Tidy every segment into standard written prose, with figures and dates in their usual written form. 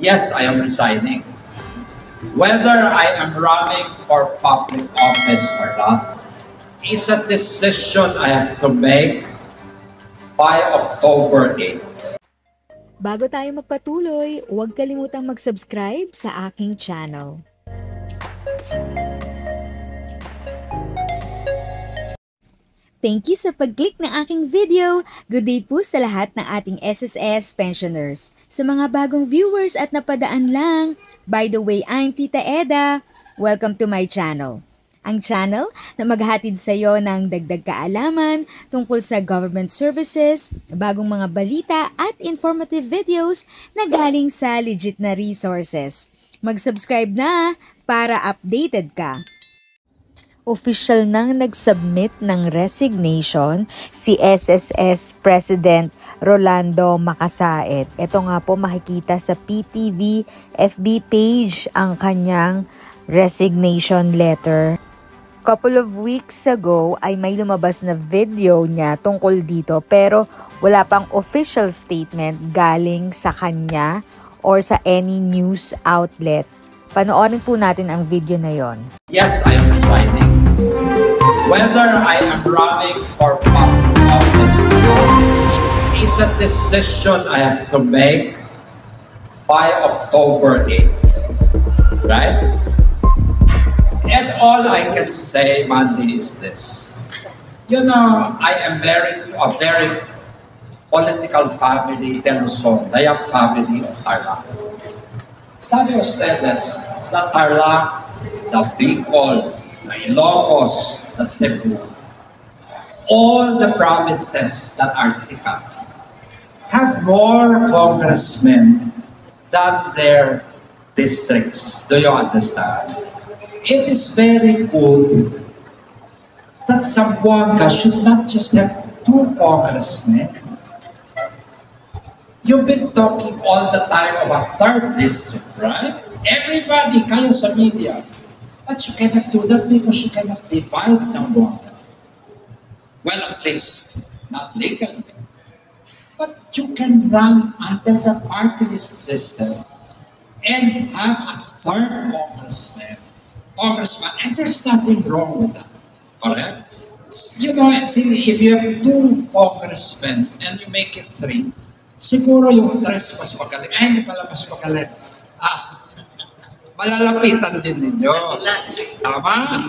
Yes, I am resigning. Whether I am running for public office or not is a decision I have to make by October 8. Bago tayo magpatuloy, huwag kalimutang mag-subscribe sa aking channel. Thank you sa pag-click ng aking video. Good day po sa lahat ng ating SSS pensioners. Sa mga bagong viewers at napadaan lang, by the way, I'm Tita Eda. Welcome to my channel. Ang channel na maghahatid sa iyo ng dagdag kaalaman tungkol sa government services, bagong mga balita at informative videos na galing sa legit na resources. Mag-subscribe na para updated ka. Official nang nag-submit ng resignation si SSS President Rolando Macasaet. Ito nga po makikita sa PTV FB page ang kanyang resignation letter. Couple of weeks ago ay may lumabas na video niya tungkol dito pero wala pang official statement galing sa kanya or sa any news outlet. Panoorin po natin ang video na yon. Yes, I am resigning. Whether I am running for public office or not is a decision I have to make by October 8. Right? And all I can say, Mandy, is this. You know, I am married to a very political family, De Luzon, the Yap family of Tarlac. Sabi ustedes, the Tarlac, the Bicol, the Ilocos, the Cebu, all the provinces that are sikat have more congressmen than their districts. Do you understand? It is very good that Zamboanga should not just have 2 congressmen. You've been talking all the time of a 3rd district, right? Everybody, kayo sa media. But you cannot do that because you cannot divide Zamboanga. Well, at least, not legally. But you can run under the party list system and have a 3rd congressman, and there's nothing wrong with that. Correct? You know, see, if you have 2 congressmen and you make it 3, siguro yung 3 mas magaling. Ay, hindi pala mas magaling. Malalapitan din ninyo. Tama?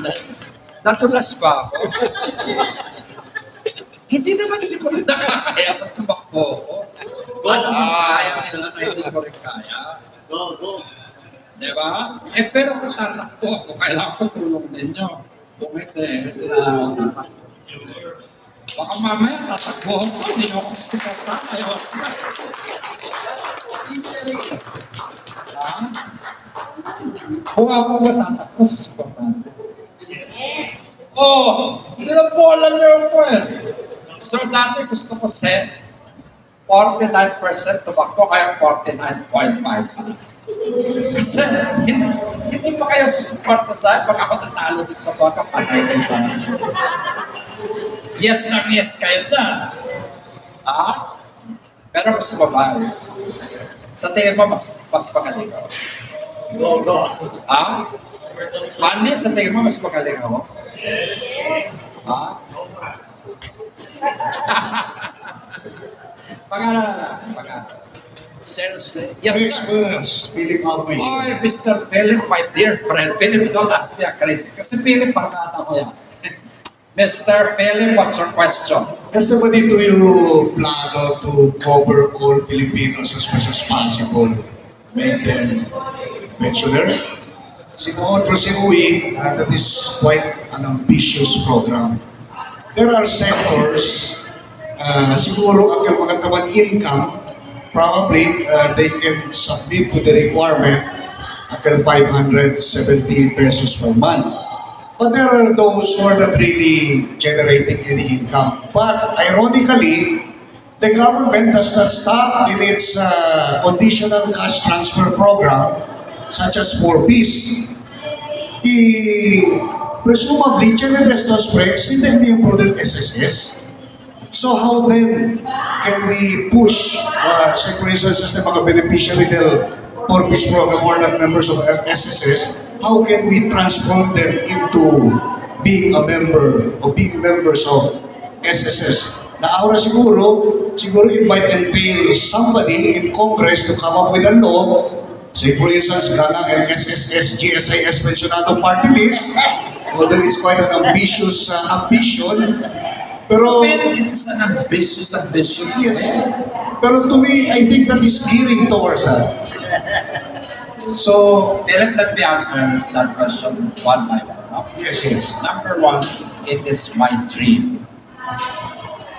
Natulas ba ako? Hindi naman siguro nakakaya pag tumakbo ako. Kaya nila na hindi ko rin kaya. Go. Diba? Pero kung tatakbo ako, kailangan ko tulong ninyo. Kung hindi na tatakbo. Baka mamaya tatakbo ako, hindi nyo ako sisipata ngayon. Kung ako matatakbo sa supportante. Yes! Binabola niyo ako eh. So dati gusto ko set 49% tumakbo, kaya 49.5 pala. Kasi hindi pa kayo susuporta sa akin pag ako natalo din sa baka, patay kayo sa akin. Yes na yes kayo dyan. Pero gusto mo ba? Sa tingin mo, mas magaling ako. Go. Manny, sa tingin mo, mas magaling ako? Pag-aralan. Seriously. Yes, sir. Philip Amoy. Oh, Mr. Philip, my dear friend. Philip, don't ask me a crazy. Kasi Philip, parkata ko yan. Mr. Philip, what's your question? Kasi ba dito yung plano to cover all Filipinos as much as possible? Make them pensioner? Sinuotro si Uwi, that is quite an ambitious program. There are sectors, siguro ang magandang income, probably they can submit to the requirement until 570 pesos per month. But there are those who are not really generating any income. But ironically, the government does not stop in its conditional cash transfer program, such as 4Ps. Presumably, generous those breaks, hindi yung prudent SSS. So how then can we push, say for instance, sa mga beneficiary del for peace program or not members of SSS, how can we transform them into being a member or being members of SSS? Naawra siguro it might entail somebody in Congress to come up with a law. Say for instance, ganang ang SSS, GSIS Pensionado Party List, although it's quite an ambitious ambition, pero It's an ambitious ambition. yes, pero to me, I think that is gearing towards that. So, Let me answer that question one by one. No? yes. Number one, it is my dream.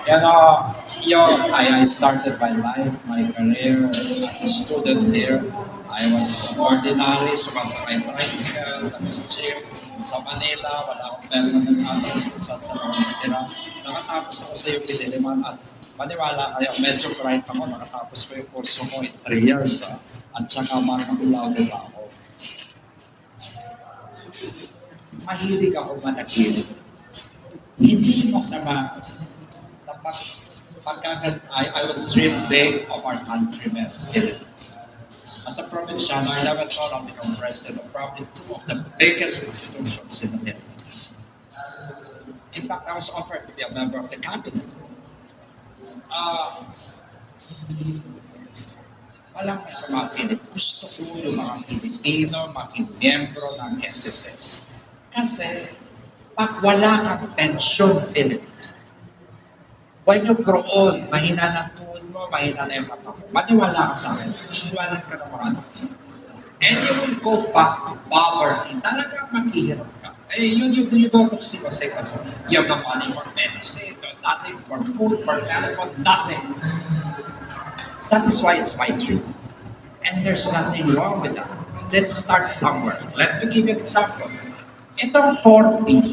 I started my life, my career as a student here. I was ordinary, sumasakay tricycle, nag-gym. Sa Manila, wala akong permanent address kung saan sa mga tira. Nakatapos ako sa yung Piniliman at maniwala kayo, medyo bright ako, nakatapos ko yung kurso ko in 3 years. At saka makakulago na ako. Mahilig ako managilid. Hindi masama na I will dream big of our countrymen. As a provincial, I never thought I'd become president of probably 2 of the biggest institutions in the Philippines. In fact, I was offered to be a member of the cabinet. Walang masama, Philip. Gusto ko yung mga Pilipino maging miyembro ng SSS. Kasi, pag wala kang pension, Philip, when you grow old, mahina ng tuhod mo, mahina na yung mata mo, maniwala ka sa akin, iiwanan ka ng mga anak mo. And you will go back to poverty. Talagang maghihirap ka. You don't see the sickness. You have no money for medicine, nothing for food, for telephone, nothing. That is why it's my dream. And there's nothing wrong with that. Let's start somewhere. Let me give you an example. Itong 4 Ps,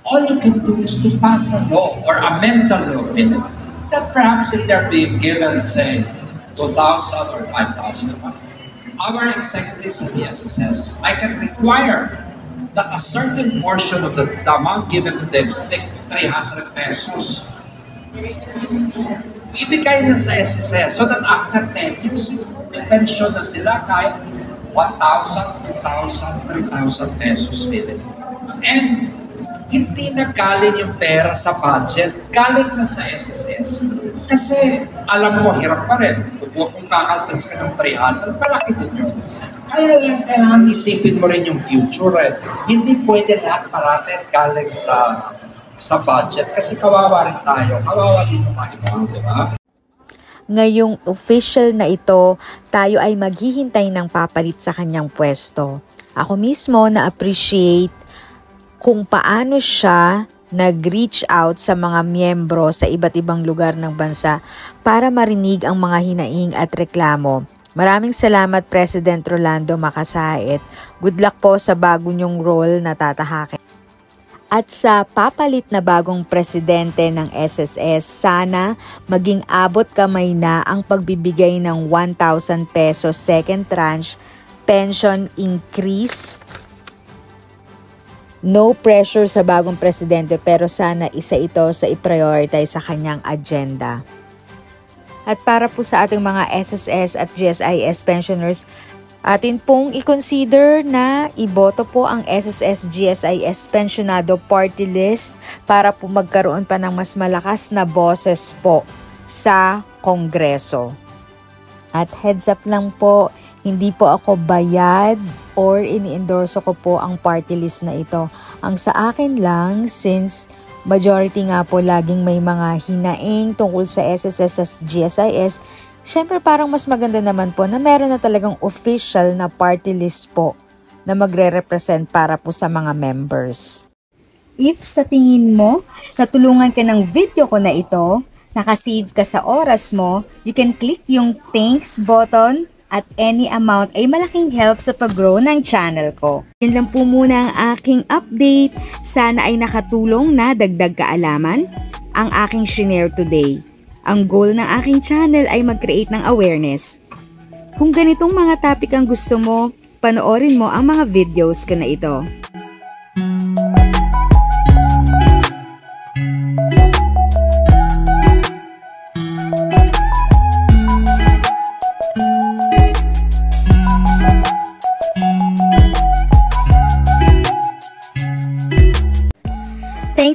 all you can do is to pass a law or amend the law, Philip, that perhaps if they're being given, say, 2,000 or 5,000 a month, our executives at the SSS, I can require that a certain portion of the amount given to them, say 300 pesos, ibigay na sa SSS so that after 10 years, may pension na sila kahit 1,000, 2,000, 3,000 pesos, Philip. And hindi na galing yung pera sa budget, galing na sa SSS. Kasi alam mo, hirap pa rin. Kung kakaltas ka ng 300, malaki din yun. Kaya lang kailangan isipin mo rin yung future. Hindi pwede lahat parates galing sa budget. Kasi kawawa rin tayo. Kawawa din yung mga iba, di ba? Ngayong official na ito, tayo ay maghihintay ng papalit sa kanyang pwesto. Ako mismo na-appreciate kung paano siya nag-reach out sa mga miyembro sa iba't ibang lugar ng bansa para marinig ang mga hinaing at reklamo. Maraming salamat, President Rolando Makasait. Good luck po sa bago niyong role na tatahakin. At sa papalit na bagong presidente ng SSS, sana maging abot kamay na ang pagbibigay ng 1,000 pesos second tranche pension increase. No pressure sa bagong presidente pero sana isa ito sa i-prioritize sa kanyang agenda. At para po sa ating mga SSS at GSIS pensioners, atin pong i-consider na iboto po ang SSS GSIS Pensionado Party List para po magkaroon pa ng mas malakas na boses po sa Kongreso. At heads up lang po, hindi po ako bayad or ini-endorso ko po ang party list na ito. Ang sa akin lang, since majority nga po laging may mga hinaing tungkol sa SSS at GSIS, syempre parang mas maganda naman po na meron na talagang official na party list po na magre-represent para po sa mga members. If sa tingin mo, natulungan ka ng video ko na ito, nakasave ka sa oras mo, you can click yung thanks button at any amount ay malaking help sa pag-grow ng channel ko. Yun lang po muna ang aking update. Sana ay nakatulong na dagdag kaalaman ang aking shinare today. Ang goal ng aking channel ay mag-create ng awareness. Kung ganitong mga topic ang gusto mo, panoorin mo ang mga videos ko na ito.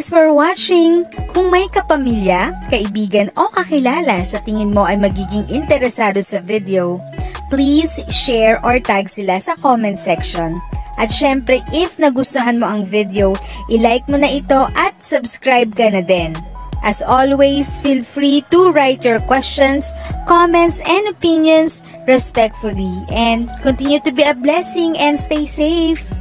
Thanks for watching! Kung may kapamilya, kaibigan o kakilala sa tingin mo ay magiging interesado sa video, please share or tag sila sa comment section. At syempre, if nagustuhan mo ang video, i-like mo na ito at subscribe ka na din. As always, feel free to write your questions, comments, and opinions respectfully. And continue to be a blessing and stay safe!